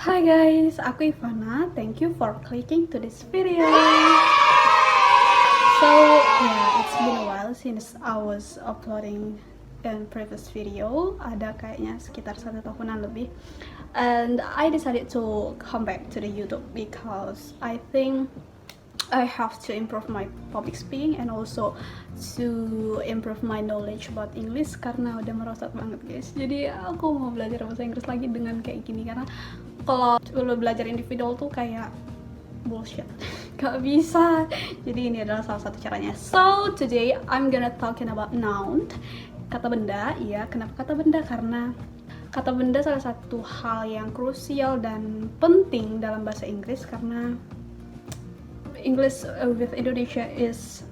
Hi guys, aku Ivana. Thank you for clicking to this video. So yeah, it's been a while since I was uploading in previous video. Ada kayaknya sekitar 1 tahunan lebih. And I decided to come back to the YouTube because I think I have to improve my public speaking and also to improve my knowledge about English karena udah merosot banget guys. Jadi aku mau belajar bahasa Inggris lagi dengan kayak gini karena kalau lo belajar individual tuh kayak bullshit, gak bisa. Jadi ini adalah salah satu caranya. So today I'm gonna talking about noun, kata benda. Ya, kenapa kata benda? Karena kata benda salah satu hal yang krusial dan penting dalam bahasa Inggris karena English with Indonesia is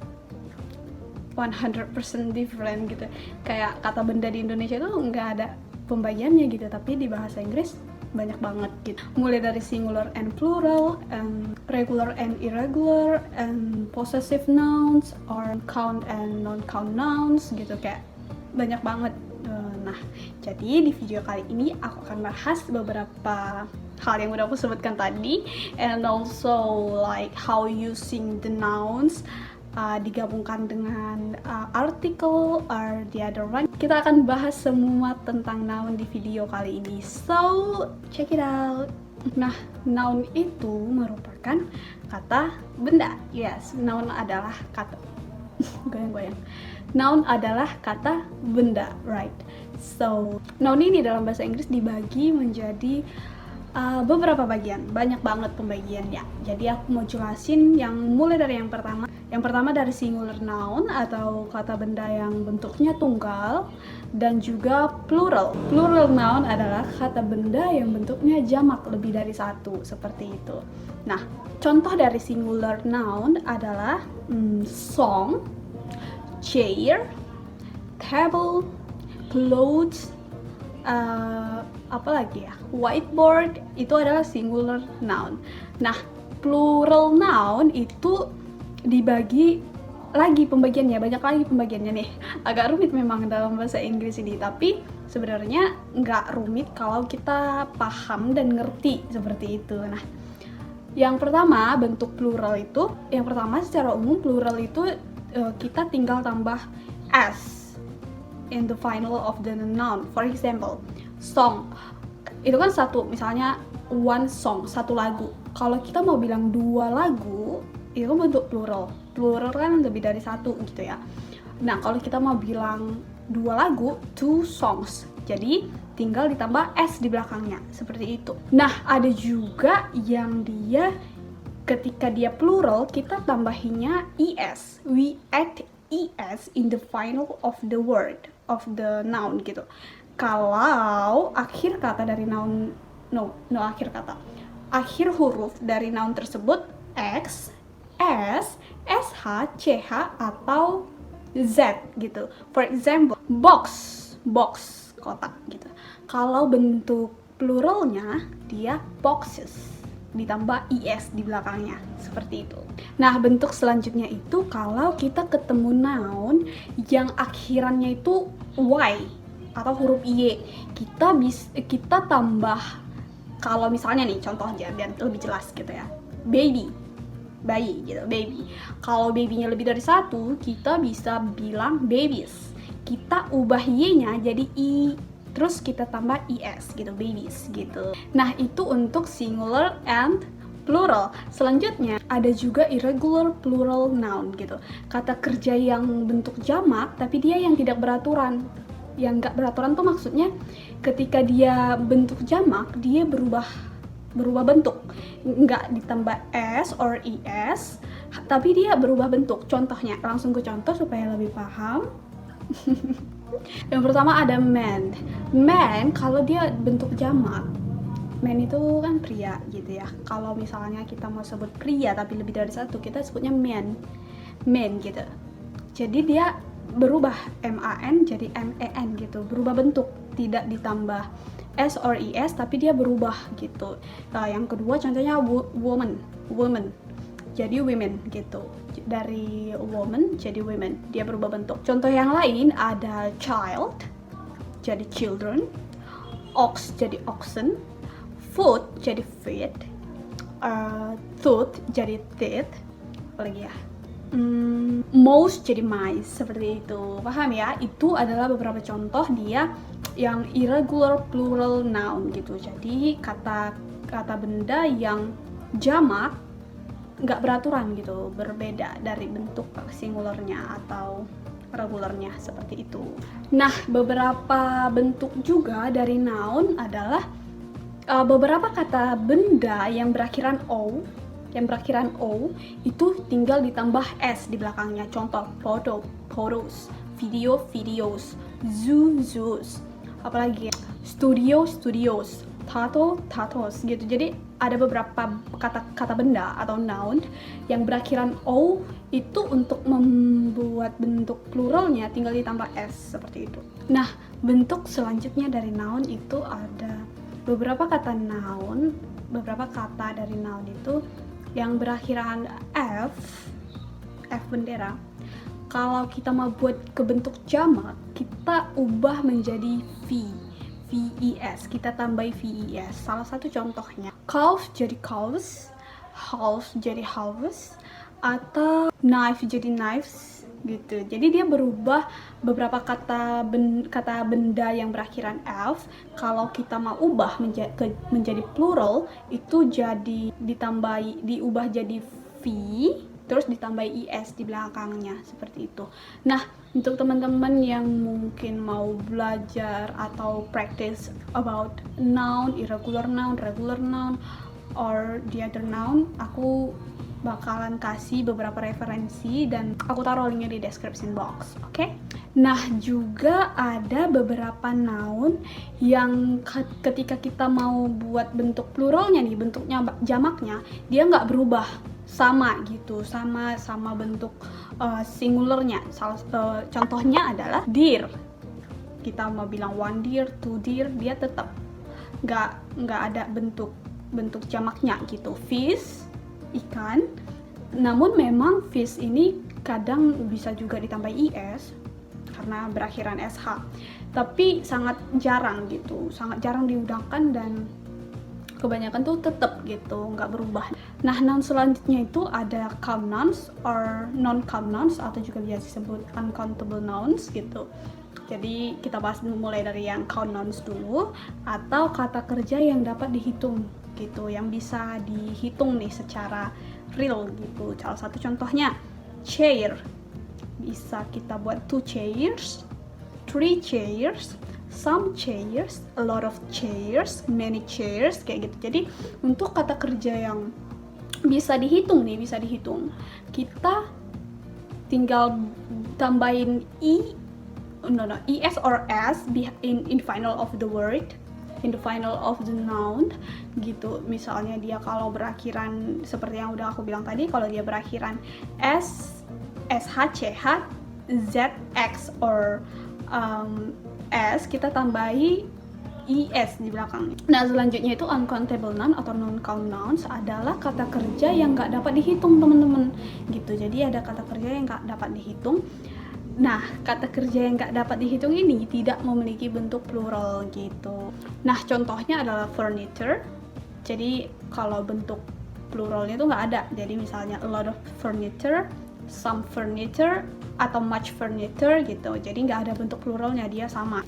100% different gitu. Kayak kata benda di Indonesia tuh nggak ada pembagiannya gitu, tapi di bahasa Inggris banyak banget gitu. Mulai dari singular and plural, and regular and irregular, and possessive nouns, or count and non-count nouns gitu, kayak banyak banget. Nah, jadi di video kali ini aku akan bahas beberapa hal yang udah aku sebutkan tadi, and also like how using the nouns digabungkan dengan article or the other one. Kita akan bahas semua tentang noun di video kali ini, so check it out. Nah, noun itu merupakan kata benda. Yes, noun adalah kata goyang-goyang. Noun adalah kata benda, right? So, noun ini dalam bahasa Inggris dibagi menjadi beberapa bagian, banyak banget pembagiannya. Jadi aku mau jelasin yang mulai dari yang pertama. Yang pertama dari singular noun atau kata benda yang bentuknya tunggal, dan juga plural. Plural noun adalah kata benda yang bentuknya jamak, lebih dari satu, seperti itu. Nah, contoh dari singular noun adalah song, chair, table, clothes, apalagi ya, whiteboard. Itu adalah singular noun. Nah, plural noun itu dibagi lagi pembagiannya, banyak lagi pembagiannya nih. Agak rumit memang dalam bahasa Inggris ini, tapi sebenarnya nggak rumit kalau kita paham dan ngerti seperti itu. Nah, yang pertama bentuk plural itu, yang pertama secara umum plural itu kita tinggal tambah s in the final of the noun. For example, song itu kan satu, misalnya one song, satu lagu. Kalau kita mau bilang dua lagu, itu bentuk plural. Plural kan lebih dari satu gitu ya. Nah, kalau kita mau bilang dua lagu, two songs, jadi tinggal ditambah s di belakangnya, seperti itu. Nah, ada juga yang dia ketika dia plural, kita tambahinnya es. We add es in the final of the word, of the noun gitu. Kalau akhir kata dari noun, akhir huruf dari noun tersebut x, s, sh, ch, atau z gitu. For example, box, kotak gitu. Kalau bentuk pluralnya dia boxes, ditambah is di belakangnya, seperti itu. Nah, bentuk selanjutnya itu kalau kita ketemu noun yang akhirannya itu y atau huruf y, kita tambah. Kalau misalnya nih, contoh aja biar lebih jelas gitu ya, bayi gitu, baby. Kalau babynya lebih dari satu, kita bisa bilang babies. Kita ubah y-nya jadi i, terus kita tambah es gitu, babies gitu. Nah, itu untuk singular and plural. Selanjutnya ada juga irregular plural noun gitu, kata kerja yang bentuk jamak tapi dia yang tidak beraturan. Yang nggak beraturan tuh maksudnya ketika dia bentuk jamak, dia berubah bentuk, nggak ditambah s or es, tapi dia berubah bentuk. Contohnya, langsung ke contoh supaya lebih paham. Yang pertama ada man. Man kalau dia bentuk jamak, man itu kan pria gitu ya. Kalau misalnya kita mau sebut pria tapi lebih dari satu, kita sebutnya man gitu. Jadi dia berubah man jadi men gitu, berubah bentuk, tidak ditambah s or es tapi dia berubah gitu. Yang kedua contohnya woman jadi women gitu, dari woman jadi women, dia berubah bentuk. Contoh yang lain ada child jadi children, ox jadi oxen, food jadi feet, tooth jadi teeth, apalagi ya, mouse jadi mice, seperti itu. Paham ya? Itu adalah beberapa contoh dia yang irregular plural noun gitu. Jadi kata benda yang jamak nggak beraturan gitu, berbeda dari bentuk singularnya atau regularnya, seperti itu. Nah, beberapa bentuk juga dari noun adalah beberapa kata benda yang berakhiran O itu tinggal ditambah S di belakangnya. Contoh, photo, photos, video, videos, zoo, zoos, apalagi studio, studios, tato, tatos gitu. Jadi ada beberapa kata benda atau noun yang berakhiran O itu untuk membuat bentuk pluralnya tinggal ditambah S, seperti itu. Nah, bentuk selanjutnya dari noun itu ada beberapa kata dari noun itu yang berakhiran F bendera. Kalau kita mau buat ke bentuk jamak, kita ubah menjadi VES, kita tambahi VES. Salah satu contohnya, calf jadi calves, half jadi halves, atau knife jadi knives gitu. Jadi dia berubah beberapa kata benda yang berakhiran F. Kalau kita mau ubah menjadi plural, itu jadi diubah jadi V, terus ditambahi ES di belakangnya, seperti itu. Nah, untuk teman-teman yang mungkin mau belajar atau practice about noun, irregular noun, regular noun, or the other noun, aku bakalan kasih beberapa referensi dan aku taruh linknya di description box, oke? Nah, juga ada beberapa noun yang ketika kita mau buat bentuk pluralnya nih, bentuknya jamaknya, dia nggak berubah, sama gitu, sama bentuk singularnya. Contohnya adalah deer. Kita mau bilang one deer, two deer, dia tetap nggak ada bentuk jamaknya gitu. Fish, ikan. Namun memang fish ini kadang bisa juga ditambah IS karena berakhiran SH. Tapi sangat jarang gitu, sangat jarang diundangkan dan kebanyakan tuh tetap gitu, nggak berubah. Nah, noun selanjutnya itu ada count nouns or non-count nouns, atau juga biasa disebut uncountable nouns gitu. Jadi kita bahas mulai dari yang count nouns dulu, atau kata kerja yang dapat dihitung gitu, yang bisa dihitung nih secara real gitu. Salah satu contohnya chair, bisa kita buat 2 chairs, 3 chairs, some chairs, a lot of chairs, many chairs, kayak gitu. Jadi untuk kata kerja yang bisa dihitung, kita tinggal tambahin es or s in final of the word, in the final of the noun gitu. Misalnya dia kalau berakhiran seperti yang udah aku bilang tadi, kalau dia berakhiran s, sh, ch, z, x or S, kita tambahi IS di belakangnya. Nah, selanjutnya itu uncountable noun atau non-count nouns adalah kata kerja yang nggak dapat dihitung, teman-teman gitu. Jadi ada kata kerja yang nggak dapat dihitung. Nah, kata kerja yang nggak dapat dihitung ini tidak memiliki bentuk plural gitu. Nah, contohnya adalah furniture. Jadi kalau bentuk pluralnya itu nggak ada. Jadi misalnya a lot of furniture, some furniture, atau much furniture gitu. Jadi nggak ada bentuk pluralnya, dia sama.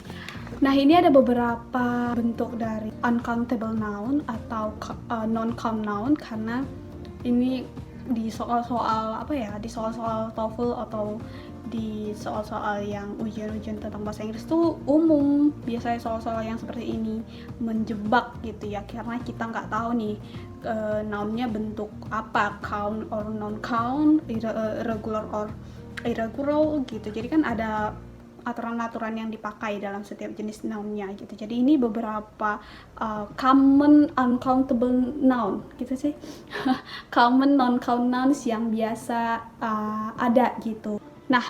Nah, ini ada beberapa bentuk dari uncountable noun atau non-count noun, karena ini di soal-soal di soal-soal TOEFL atau di soal-soal yang ujian-ujian tentang bahasa Inggris tuh umum. Biasanya soal-soal yang seperti ini menjebak gitu ya, karena kita nggak tahu nih nounnya bentuk apa, count or non-count, irregular or irregular gitu. Jadi kan ada aturan-aturan yang dipakai dalam setiap jenis nounnya gitu. Jadi ini beberapa common uncountable noun gitu sih. Common non-count nouns yang biasa ada gitu. Nah,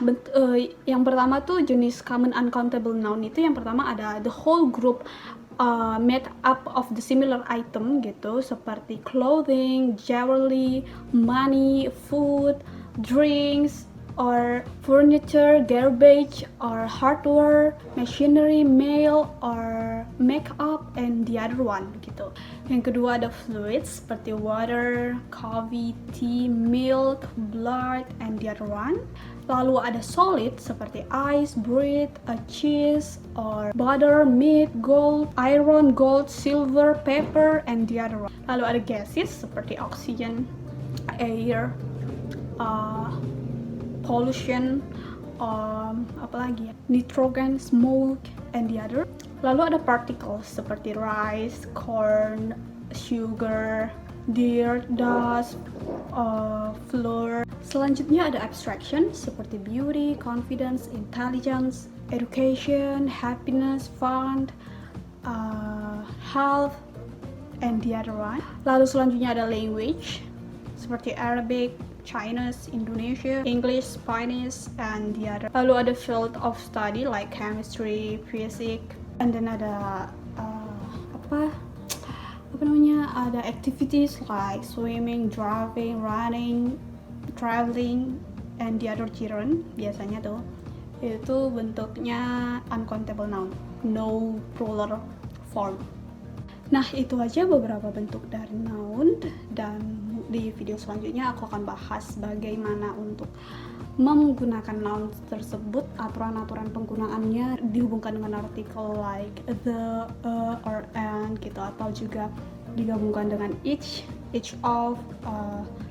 yang pertama tuh jenis common uncountable noun itu, yang pertama ada the whole group made up of the similar item gitu, seperti clothing, jewelry, money, food, drinks, or furniture, garbage, or hardware, machinery, mail, or makeup, and the other one gitu. Yang kedua ada fluids seperti water, coffee, tea, milk, blood, and the other one. Lalu ada solid seperti ice, bread, cheese, or butter, meat, gold, iron, gold, silver, paper, and the other one. Lalu ada gases seperti oxygen, air, pollution, apalagi ya, nitrogen, smoke, and the other. Lalu ada particles seperti rice, corn, sugar, dirt, dust, flour. Selanjutnya ada abstraction seperti beauty, confidence, intelligence, education, happiness, fun, health, and the other one. Lalu selanjutnya ada language seperti Arabic, Chinese, Indonesia, English, Spanish, and the other. Lalu ada field of study like chemistry, physics, and then ada ada activities like swimming, driving, running, traveling, and the other children. Biasanya tuh itu bentuknya uncountable noun, no plural form. Nah, itu aja beberapa bentuk dari noun, dan di video selanjutnya aku akan bahas bagaimana untuk menggunakan noun tersebut, aturan-aturan penggunaannya dihubungkan dengan artikel like the, or and gitu, atau juga digabungkan dengan each of,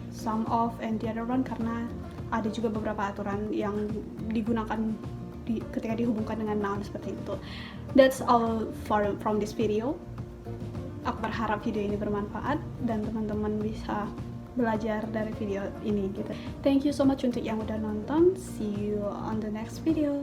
some of, and the other one, karena ada juga beberapa aturan yang digunakan ketika dihubungkan dengan noun seperti itu. That's all from this video. Aku berharap video ini bermanfaat dan teman-teman bisa belajar dari video ini gitu. Thank you so much untuk yang udah nonton. See you on the next video.